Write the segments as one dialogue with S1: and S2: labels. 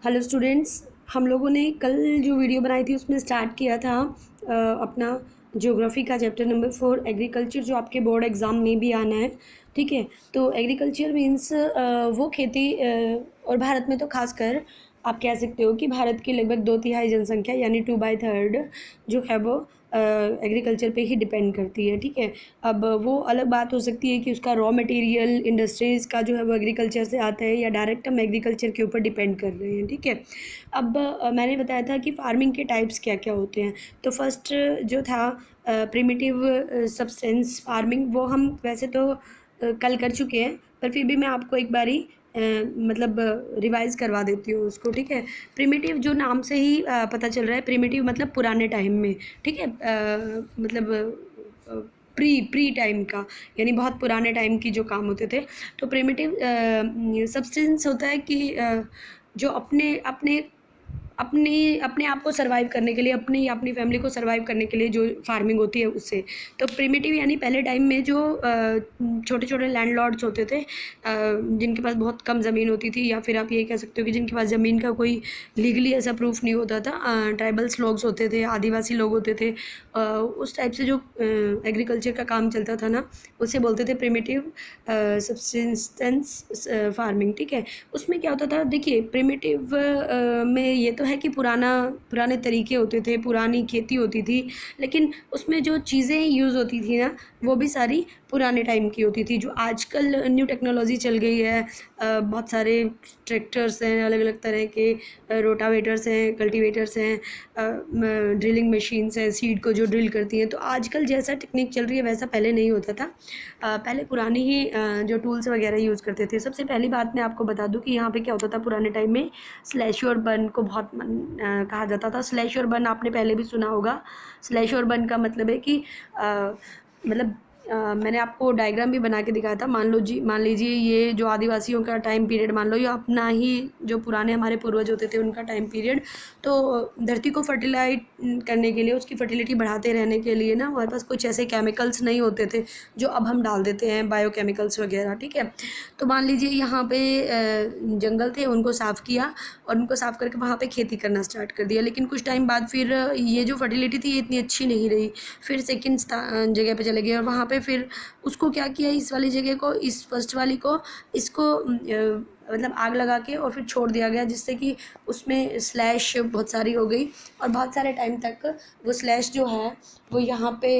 S1: Hello students, हम लोगों ने कल जो वीडियो बनाई थी उसमें स्टार्ट किया था अपना ज्योग्राफी का चैप्टर नंबर 4 एग्रीकल्चर, जो आपके बोर्ड एग्ज़ाम में भी आना है। ठीक है, तो एग्रीकल्चर मीन्स वो खेती और भारत में तो खासकर आप कह सकते हो कि भारत की लगभग 2/3 जनसंख्या यानी 2/3 जो है वो एग्रीकल्चर पे ही डिपेंड करती है। ठीक है, अब वो अलग बात हो सकती है कि उसका रॉ मटेरियल इंडस्ट्रीज़ का जो है वो एग्रीकल्चर से आता है या डायरेक्ट हम एग्रीकल्चर के ऊपर डिपेंड कर रहे हैं। ठीक है, अब मैंने बताया था कि फार्मिंग के टाइप्स क्या क्या होते हैं। तो फर्स्ट जो था प्रिमिटिव सब्सटेंस फार्मिंग, वो हम वैसे तो कल कर चुके हैं, पर फिर भी मैं आपको एक बारी मतलब रिवाइज़ करवा देती हूँ उसको। ठीक है, प्रिमिटिव जो नाम से ही पता चल रहा है, प्रिमिटिव मतलब पुराने टाइम में। ठीक है, मतलब प्री टाइम का, यानी बहुत पुराने टाइम की जो काम होते थे। तो प्रिमिटिव सब्सटेंस होता है कि जो अपने अपने अपने अपने आप को सर्वाइव करने के लिए, अपनी या अपनी फैमिली को सर्वाइव करने के लिए जो फार्मिंग होती है उससे। तो प्रिमिटिव यानी पहले टाइम में जो छोटे छोटे लैंडलॉर्ड्स होते थे, जिनके पास बहुत कम ज़मीन होती थी, या फिर आप ये कह सकते हो कि जिनके पास ज़मीन का कोई लीगली ऐसा प्रूफ नहीं होता था, ट्राइबल्स लोग होते थे, आदिवासी लोग होते थे, उस टाइप से जो एग्रीकल्चर का काम चलता था ना, उसे बोलते थे प्रिमिटिव सब्सिस्टेंस फार्मिंग। ठीक है, उसमें क्या होता था, देखिए प्रिमिटिव में ये तो है कि पुराने तरीके होते थे, पुरानी खेती होती थी, लेकिन उसमें जो चीज़ें यूज़ होती थी ना, वो भी सारी पुराने टाइम की होती थी। जो आजकल न्यू टेक्नोलॉजी चल गई है, बहुत सारे ट्रैक्टर्स हैं, अलग अलग तरह के रोटावेटर्स हैं, कल्टीवेटर्स हैं, ड्रिलिंग मशीन्स हैं, सीड को जो ड्रिल करती हैं। तो आजकल जैसा टेक्निक चल रही है वैसा पहले नहीं होता था। पहले पुरानी ही जो टूल्स वगैरह यूज़ करते थे। सबसे पहली बात मैं आपको बता दूं कि यहाँ पे क्या होता था पुराने टाइम में, स्लैश और बर्न को बहुत कहा जाता था। स्लैश और बर्न आपने पहले भी सुना होगा। स्लैश और बर्न का मतलब है कि मतलब मैंने आपको डायग्राम भी बना के दिखाया था। मान लीजिए ये जो आदिवासियों का टाइम पीरियड मान लो, या अपना ही जो पुराने हमारे पूर्वज होते थे उनका टाइम पीरियड। तो धरती को फर्टिलाइज करने के लिए, उसकी फर्टिलिटी बढ़ाते रहने के लिए ना, हमारे पास कुछ ऐसे केमिकल्स नहीं होते थे जो अब हम डाल देते हैं, बायोकेमिकल्स वगैरह। ठीक है, तो मान लीजिए यहाँ पे जंगल थे, उनको साफ़ किया और उनको साफ़ करके वहाँ पे खेती करना स्टार्ट कर दिया। लेकिन कुछ टाइम बाद फिर ये जो फर्टिलिटी थी ये इतनी अच्छी नहीं रही, फिर सेकंड जगह पे चले गए, और वहाँ पे फिर उसको क्या किया, इस वाली जगह को, इस फर्स्ट वाली को, इसको मतलब आग लगा के और फिर छोड़ दिया गया, जिससे कि उसमें स्लैश बहुत सारी हो गई, और बहुत सारे टाइम तक वो स्लैश जो है वो यहाँ पे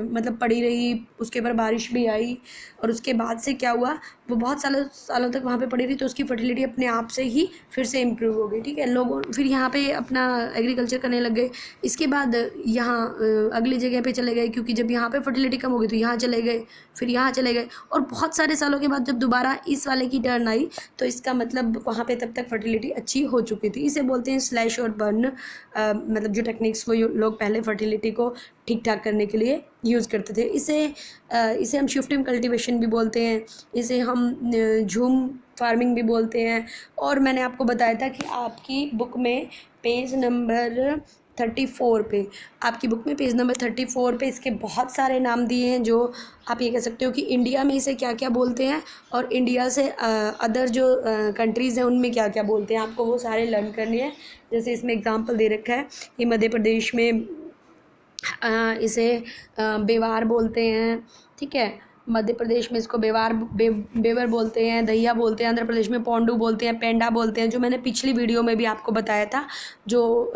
S1: मतलब पड़ी रही। उसके ऊपर बारिश भी आई, और उसके बाद से क्या हुआ, वो बहुत सालों सालों तक वहाँ पे पड़ी रही, तो उसकी फर्टिलिटी अपने आप से ही फिर से इम्प्रूव हो गई। ठीक है, लोग फिर यहाँ पे अपना एग्रीकल्चर करने लग गए। इसके बाद यहाँ अगली जगह पे चले गए, क्योंकि जब यहाँ पे फर्टिलिटी कम हो गई तो यहाँ चले गए, फिर यहाँ चले गए, और बहुत सारे सालों के बाद जब दोबारा इस वाले की टर्न आई, तो इसका मतलब वहाँ पे तब तक फर्टिलिटी अच्छी हो चुकी थी। इसे बोलते हैं स्लैश और बर्न। मतलब जो टेक्निक्स वो लोग पहले फर्टिलिटी को ठीक ठाक करने के लिए यूज़ करते थे। इसे हम शिफ्टिंग कल्टीवेशन भी बोलते हैं, इसे हम झूम फार्मिंग भी बोलते हैं। और मैंने आपको बताया था कि आपकी बुक में पेज नंबर 34 पे, आपकी बुक में पेज नंबर 34 पे इसके बहुत सारे नाम दिए हैं, जो आप ये कह सकते हो कि इंडिया में इसे क्या क्या बोलते हैं, और इंडिया से अदर जो कंट्रीज़ हैं उनमें क्या क्या बोलते हैं, आपको वो सारे लर्न करने हैं। जैसे इसमें एग्जांपल दे रखा है कि मध्य प्रदेश में इसे बेवार बोलते हैं। ठीक है, मध्य प्रदेश में इसको बेवर बोलते हैं, दहिया बोलते हैं। आंध्र प्रदेश में पोंडू बोलते हैं, पेंडा बोलते हैं, जो मैंने पिछली वीडियो में भी आपको बताया था। जो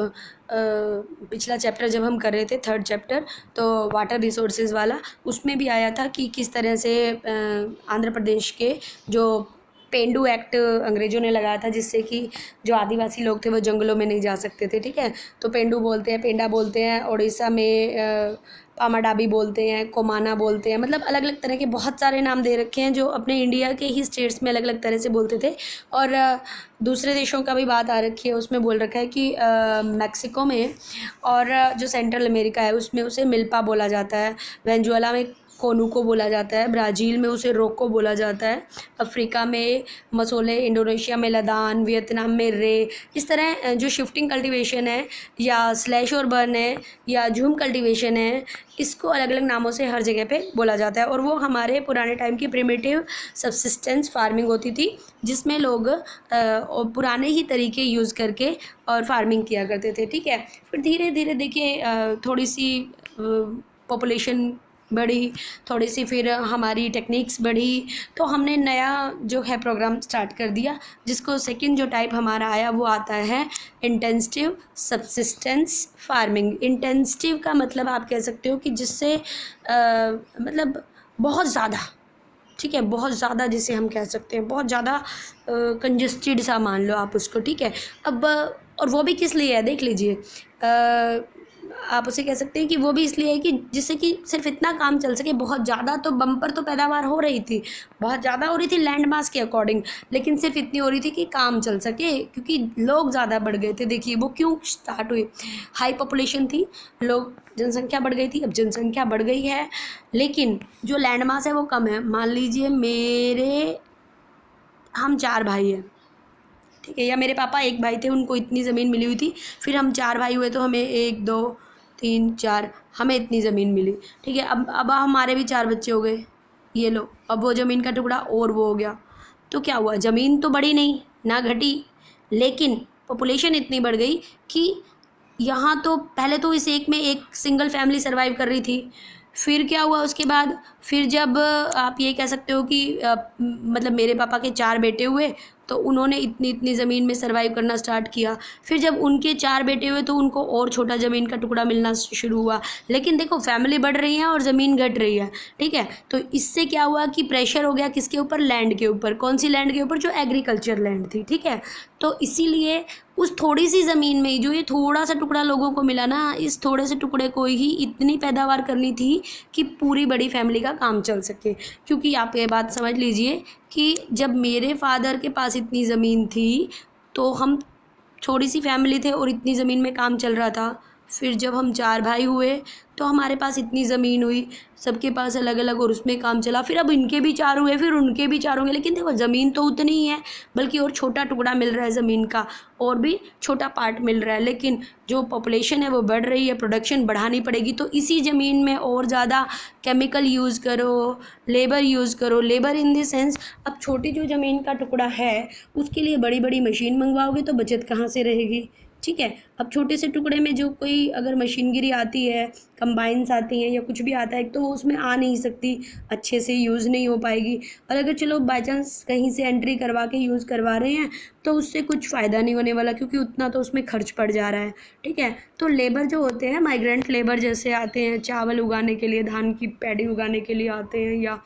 S1: पिछला चैप्टर जब हम कर रहे थे, 3rd चैप्टर, तो वाटर रिसोर्सेज वाला, उसमें भी आया था कि किस तरह से आंध्र प्रदेश के जो पेंडू एक्ट अंग्रेज़ों ने लगाया था, जिससे कि जो आदिवासी लोग थे वो जंगलों में नहीं जा सकते थे। ठीक है, तो पेंडू बोलते हैं, पेंडा बोलते हैं। उड़ीसा में पामाडाबी बोलते हैं, कोमाना बोलते हैं। मतलब अलग अलग तरह के बहुत सारे नाम दे रखे हैं, जो अपने इंडिया के ही स्टेट्स में अलग अलग तरह से बोलते थे। और दूसरे देशों का भी बात आ रखी है, उसमें बोल रखा है कि मैक्सिको में और जो सेंट्रल अमेरिका है उसमें उसे मिल्पा बोला जाता है। वेनेजुएला में कोनू को बोला जाता है, ब्राज़ील में उसे रोको बोला जाता है, अफ्रीका में मसोले, इंडोनेशिया में लदान, वियतनाम में रे। इस तरह जो शिफ्टिंग कल्टीवेशन है या स्लैश और बर्न है या झूम कल्टीवेशन है, इसको अलग अलग नामों से हर जगह पे बोला जाता है। और वो हमारे पुराने टाइम की प्रिमिटिव सब्सिस्टेंस फार्मिंग होती थी, जिसमें लोग पुराने ही तरीके यूज़ करके और फार्मिंग किया करते थे, ठीक है। फिर धीरे धीरे देखिए थोड़ी सी पॉपुलेशन बढ़ी, थोड़ी सी फिर हमारी टेक्निक्स बढ़ी, तो हमने नया जो है प्रोग्राम स्टार्ट कर दिया, जिसको सेकंड जो टाइप हमारा आया वो आता है इंटेंसिव सब्सिस्टेंस फार्मिंग। इंटेंसिव का मतलब आप कह सकते हो कि जिससे मतलब बहुत ज़्यादा, ठीक है, बहुत ज़्यादा जिसे हम कह सकते हैं, बहुत ज़्यादा कंजस्टेड सा मान लो आप उसको, ठीक है। अब और वो भी किस लिए है देख लीजिए, आप उसे कह सकते हैं कि वो भी इसलिए है कि जिससे कि सिर्फ इतना काम चल सके। बहुत ज़्यादा तो बम्पर तो पैदावार हो रही थी, बहुत ज़्यादा हो रही थी लैंड मास के अकॉर्डिंग, लेकिन सिर्फ इतनी हो रही थी कि काम चल सके, क्योंकि लोग ज़्यादा बढ़ गए थे। देखिए वो क्यों स्टार्ट हुई, हाई पॉपुलेशन थी, लोग, जनसंख्या बढ़ गई थी। अब जनसंख्या बढ़ गई है लेकिन जो लैंड मास है वो कम है। मान लीजिए हम 4 भाई हैं, ठीक है, या मेरे पापा एक भाई थे, उनको इतनी ज़मीन मिली हुई थी, फिर हम 4 भाई हुए तो हमें 1 2 3 4 हमें इतनी ज़मीन मिली, ठीक है। अब हमारे भी 4 बच्चे हो गए, ये लो, अब वो ज़मीन का टुकड़ा और वो हो गया, तो क्या हुआ, ज़मीन तो बढ़ी नहीं ना घटी, लेकिन पॉपुलेशन इतनी बढ़ गई कि यहाँ तो पहले तो इस एक में एक सिंगल फैमिली सर्वाइव कर रही थी। फिर क्या हुआ उसके बाद, फिर जब आप ये कह सकते हो कि मतलब मेरे पापा के 4 बेटे हुए, तो उन्होंने इतनी इतनी ज़मीन में सर्वाइव करना स्टार्ट किया। फिर जब उनके 4 बेटे हुए तो उनको और छोटा ज़मीन का टुकड़ा मिलना शुरू हुआ। लेकिन देखो फैमिली बढ़ रही है और ज़मीन घट रही है, ठीक है। तो इससे क्या हुआ कि प्रेशर हो गया किसके ऊपर, लैंड के ऊपर। कौन सी लैंड के ऊपर, जो एग्रीकल्चर लैंड थी, ठीक है। तो इसीलिए उस थोड़ी सी ज़मीन में जो ये थोड़ा सा टुकड़ा लोगों को मिला ना, इस थोड़े से टुकड़े को ही इतनी पैदावार करनी थी कि पूरी बड़ी फैमिली का काम चल सके। क्योंकि आप ये बात समझ लीजिए कि जब मेरे फादर के पास इतनी ज़मीन थी तो हम छोटी सी फैमिली थे और इतनी ज़मीन में काम चल रहा था। फिर जब हम 4 भाई हुए तो हमारे पास इतनी ज़मीन हुई, सबके पास अलग अलग, और उसमें काम चला। फिर अब इनके भी 4 हुए, फिर उनके भी 4 होंगे, लेकिन देखो ज़मीन तो उतनी ही है, बल्कि और छोटा टुकड़ा मिल रहा है ज़मीन का, और भी छोटा पार्ट मिल रहा है। लेकिन जो पॉपुलेशन है वो बढ़ रही है, प्रोडक्शन बढ़ानी पड़ेगी, तो इसी ज़मीन में और ज़्यादा केमिकल यूज़ करो, लेबर यूज़ करो। लेबर इन द सेंस, अब छोटी जो ज़मीन का टुकड़ा है उसके लिए बड़ी बड़ी मशीन मंगवाओगे तो बचत कहाँ से रहेगी, ठीक है। अब छोटे से टुकड़े में जो कोई अगर मशीनगिरी आती है, कंबाइंस आती हैं या कुछ भी आता है, तो वो उसमें आ नहीं सकती, अच्छे से यूज़ नहीं हो पाएगी। और अगर चलो बाई चांस कहीं से एंट्री करवा के यूज़ करवा रहे हैं तो उससे कुछ फ़ायदा नहीं होने वाला, क्योंकि उतना तो उसमें खर्च पड़ जा रहा है, ठीक है। तो लेबर जो होते हैं, माइग्रेंट लेबर जैसे आते हैं चावल उगाने के लिए, धान की पैडी उगाने के लिए आते हैं, या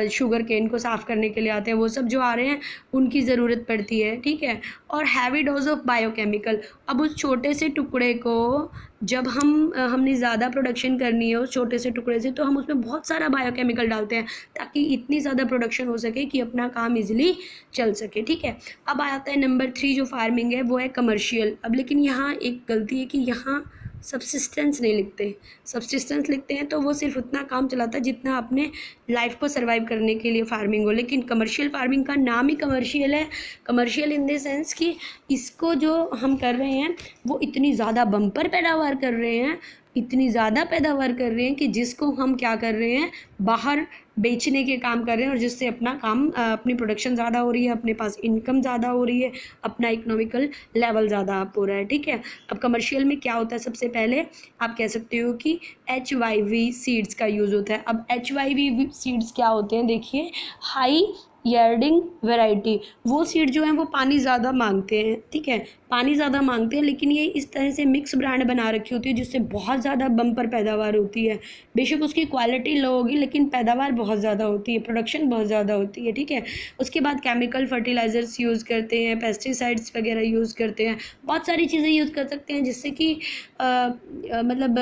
S1: शुगर केन को साफ़ करने के लिए आते हैं, वो सब जो आ रहे हैं उनकी ज़रूरत पड़ती है, ठीक है। और हैवी डोज ऑफ बायोकेमिकल, अब उस छोटे से टुकड़े को जब हमने ज़्यादा प्रोडक्शन करनी है उस छोटे से टुकड़े से, तो हम उसमें बहुत सारा बायोकेमिकल डालते हैं ताकि इतनी ज़्यादा प्रोडक्शन हो सके कि अपना काम इजीली चल सके, ठीक है। अब आता है नंबर 3 जो फार्मिंग है वो है कमर्शियल। अब लेकिन यहाँ एक गलती है कि यहाँ सब्सिस्टेंस नहीं लिखते। सब्सिस्टेंस लिखते हैं तो वो सिर्फ उतना काम चलाता है जितना अपने लाइफ को सर्वाइव करने के लिए फार्मिंग हो, लेकिन कमर्शियल फार्मिंग का नाम ही कमर्शियल है। कमर्शियल इन द सेंस कि इसको जो हम कर रहे हैं वो इतनी ज़्यादा बम्पर पैदावार कर रहे हैं, इतनी ज़्यादा पैदावार कर रहे हैं कि जिसको हम क्या कर रहे हैं, बाहर बेचने के काम कर रहे हैं, और जिससे अपना काम अपनी प्रोडक्शन ज़्यादा हो रही है, अपने पास इनकम ज़्यादा हो रही है, अपना इकोनॉमिकल लेवल ज़्यादा अप हो रहा है, ठीक है। अब कमर्शियल में क्या होता है, सबसे पहले आप कह सकते हो कि HYV सीड्स का यूज़ होता है। अब HYV सीड्स क्या होते हैं, देखिए, हाई यील्डिंग वैरायटी। वो सीड जो हैं वो पानी ज़्यादा मांगते हैं, ठीक है, पानी ज़्यादा मांगते हैं, लेकिन ये इस तरह से मिक्स ब्रांड बना रखी होती है जिससे बहुत ज़्यादा बम्पर पैदावार होती है। बेशक उसकी क्वालिटी लो होगी लेकिन पैदावार बहुत ज़्यादा होती है, प्रोडक्शन बहुत ज़्यादा होती है, ठीक है। उसके बाद केमिकल फर्टिलाइज़र्स यूज़ करते हैं, पेस्टिसाइड्स वगैरह यूज़ करते हैं, बहुत सारी चीज़ें यूज़ कर सकते हैं जिससे कि मतलब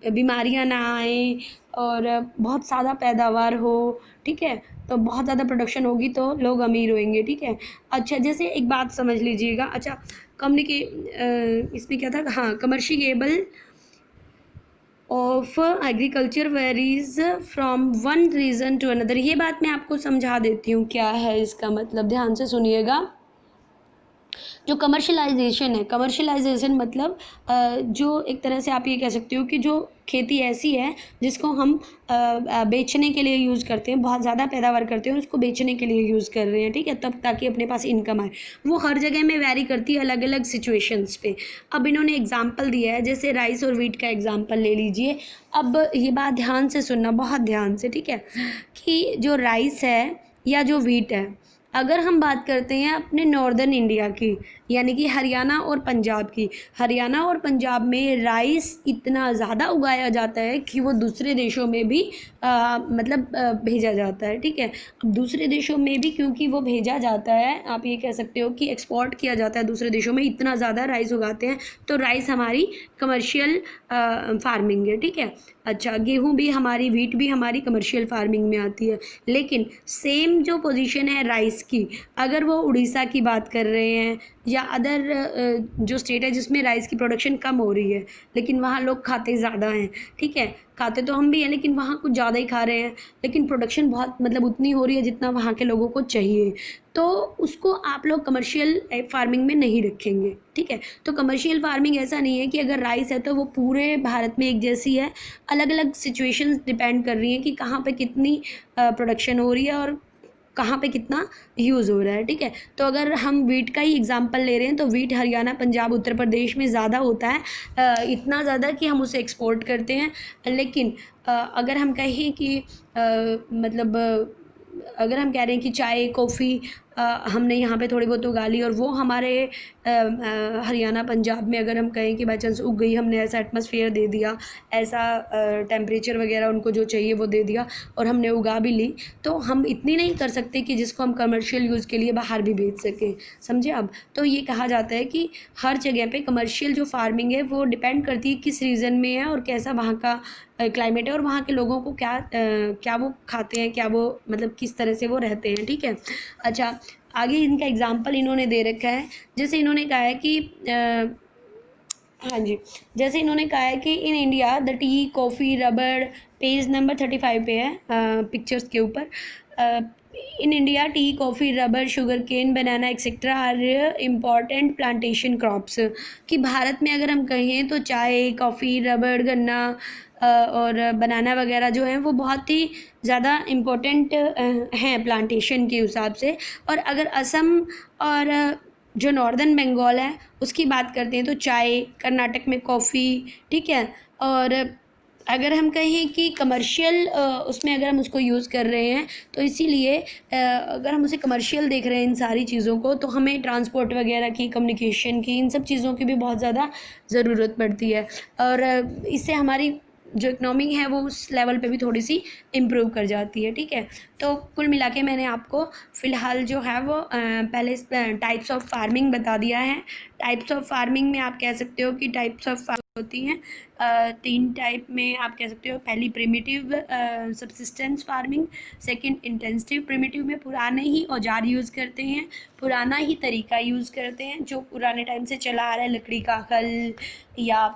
S1: बीमारियाँ ना आएँ और बहुत ज़्यादा पैदावार हो, ठीक है। तो बहुत ज़्यादा प्रोडक्शन होगी तो लोग अमीर होंगे, ठीक है। अच्छा, जैसे एक बात समझ लीजिएगा, अच्छा इसमें क्या था, हाँ, commercial of agriculture varies from one region to another. ये बात मैं आपको समझा देती हूँ क्या है इसका मतलब, ध्यान से सुनिएगा। जो कमर्शलाइजेशन है, कमर्शलाइजेशन मतलब जो एक तरह से आप ये कह सकते हो कि जो खेती ऐसी है जिसको हम बेचने के लिए यूज़ करते हैं, बहुत ज़्यादा पैदावार करते हैं, उसको बेचने के लिए यूज़ कर रहे हैं, ठीक है, तब ताकि अपने पास इनकम आए। वो हर जगह में वैरी करती है अलग अलग सिचुएशंस पे। अब इन्होंने एग्जांपल दिया है, जैसे राइस और वीट का एग्जांपल ले लीजिए। अब ये बात ध्यान से सुनना, बहुत ध्यान से, ठीक है, कि जो राइस है या जो वीट है, अगर हम बात करते हैं अपने नॉर्दर्न इंडिया की, यानी कि हरियाणा और पंजाब की, हरियाणा और पंजाब में राइस इतना ज़्यादा उगाया जाता है कि वो दूसरे देशों में भी मतलब भेजा जाता है, ठीक है। अब दूसरे देशों में भी क्योंकि वो भेजा जाता है, आप ये कह सकते हो कि एक्सपोर्ट किया जाता है दूसरे देशों में, इतना ज़्यादा राइस उगाते हैं, तो राइस हमारी कमर्शियल फार्मिंग है, ठीक है। अच्छा, गेहूँ भी हमारी, वीट भी हमारी कमर्शियल फार्मिंग में आती है। लेकिन सेम जो पोजीशन है राइस की, अगर वो उड़ीसा की बात कर रहे हैं या अदर जो स्टेट है जिसमें राइस की प्रोडक्शन कम हो रही है, लेकिन वहाँ लोग खाते ज़्यादा हैं, ठीक है, खाते तो हम भी हैं लेकिन वहाँ कुछ ज़्यादा ही खा रहे हैं, लेकिन प्रोडक्शन बहुत मतलब उतनी हो रही है जितना वहाँ के लोगों को चाहिए, तो उसको आप लोग कमर्शियल फार्मिंग में नहीं रखेंगे, ठीक है। तो कमर्शियल फार्मिंग ऐसा नहीं है कि अगर राइस है तो वो पूरे भारत में एक जैसी है, अलग अलग सिचुएशंस डिपेंड कर रही हैं कि कहाँ पे कितनी प्रोडक्शन हो रही है और कहाँ पे कितना यूज़ हो रहा है, ठीक है। तो अगर हम वीट का ही एग्जांपल ले रहे हैं तो वीट हरियाणा, पंजाब, उत्तर प्रदेश में ज़्यादा होता है, इतना ज़्यादा कि हम उसे एक्सपोर्ट करते हैं। लेकिन अगर हम कहें कि मतलब अगर हम कह रहे हैं कि चाय, कॉफ़ी हमने यहाँ पे थोड़ी बहुत उगा ली और वो हमारे हरियाणा, पंजाब में अगर हम कहें कि बाई चांस उग गई, हमने ऐसा एटमॉस्फेयर दे दिया, ऐसा टेम्परेचर वगैरह उनको जो चाहिए वो दे दिया और हमने उगा भी ली, तो हम इतनी नहीं कर सकते कि जिसको हम कमर्शियल यूज़ के लिए बाहर भी भेज सकें, समझे आप। तो ये कहा जाता है कि हर जगह पे कमर्शियल जो फार्मिंग है वो डिपेंड करती है किस रीजन में है और कैसा वहाँ का क्लाइमेट है और वहाँ के लोगों को क्या वो खाते हैं, क्या वो मतलब किस तरह से वो रहते हैं, ठीक है। अच्छा, आगे इनका एग्जाम्पल इन्होंने दे रखा है, जैसे इन्होंने कहा है कि हाँ जी, जैसे इन्होंने कहा है कि in India the tea, coffee, रबड़, पेज नंबर 35 पे है पिक्चर्स के ऊपर, in India tea, coffee, rubber, sugar cane, banana etcetera are important plantation crops. कि भारत में अगर हम कहें तो चाय, कॉफ़ी, रबड़, गन्ना और बनाना वगैरह जो हैं वो बहुत ही ज़्यादा इम्पोर्टेंट हैं प्लांटेशन के हिसाब से। और अगर असम और जो नॉर्दर्न बंगाल है उसकी बात करते हैं तो चाय, कर्नाटक में कॉफ़ी, ठीक है। और अगर हम कहें कि कमर्शियल उसमें अगर हम उसको यूज़ कर रहे हैं तो इसीलिए अगर हम उसे कमर्शियल देख रहे हैं इन सारी चीज़ों को, तो हमें ट्रांसपोर्ट वगैरह की, कम्युनिकेशन की, इन सब चीज़ों की भी बहुत ज़्यादा ज़रूरत पड़ती है और इससे हमारी जो इकनॉमी है वो उस लेवल पे भी थोड़ी सी इम्प्रूव कर जाती है, ठीक है। तो कुल मिला के मैंने आपको फ़िलहाल जो है वो पहले टाइप्स ऑफ फार्मिंग बता दिया है। टाइप्स ऑफ फार्मिंग में आप कह सकते हो कि टाइप्स ऑफ होती हैं 3 टाइप में आप कह सकते हो। पहली primitive subsistence farming, second intensive. Primitive में पुराने ही औजार यूज़ करते हैं, पुराना ही तरीका यूज़ करते हैं जो पुराने टाइम से चला आ रहा है, लकड़ी का हल या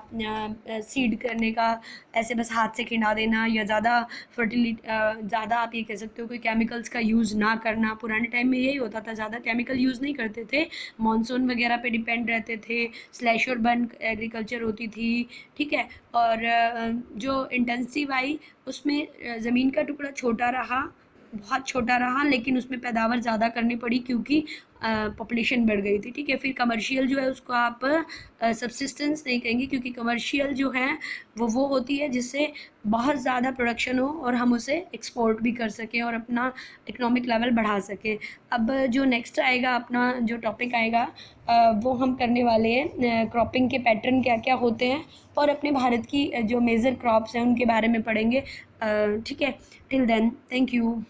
S1: सीड करने का, ऐसे बस हाथ से खिंडा देना या ज़्यादा ज़्यादा आप ये कह सकते हो कोई केमिकल्स का यूज़ ना करना। पुराने टाइम में यही होता था, ज़्यादा केमिकल यूज़ नहीं करते थे, मानसून वगैरह पे डिपेंड रहते थे, स्लैश और बर्न एग्रीकल्चर होती थी, ठीक है। और जो इंटेंसिव आई उसमें ज़मीन का टुकड़ा छोटा रहा, बहुत छोटा रहा, लेकिन उसमें पैदावार ज़्यादा करनी पड़ी क्योंकि पॉपुलेशन बढ़ गई थी, ठीक है। फिर कमर्शियल जो है उसको आप सबसिस्टेंस नहीं कहेंगे क्योंकि कमर्शियल जो है वो होती है जिससे बहुत ज़्यादा प्रोडक्शन हो और हम उसे एक्सपोर्ट भी कर सकें और अपना इकोनॉमिक लेवल बढ़ा सकें। अब जो नेक्स्ट आएगा, अपना जो टॉपिक आएगा वो हम करने वाले हैं क्रॉपिंग के पैटर्न क्या क्या होते हैं और अपने भारत की जो मेजर क्रॉप्स हैं उनके बारे में पढ़ेंगे, ठीक है। Till then, thank you.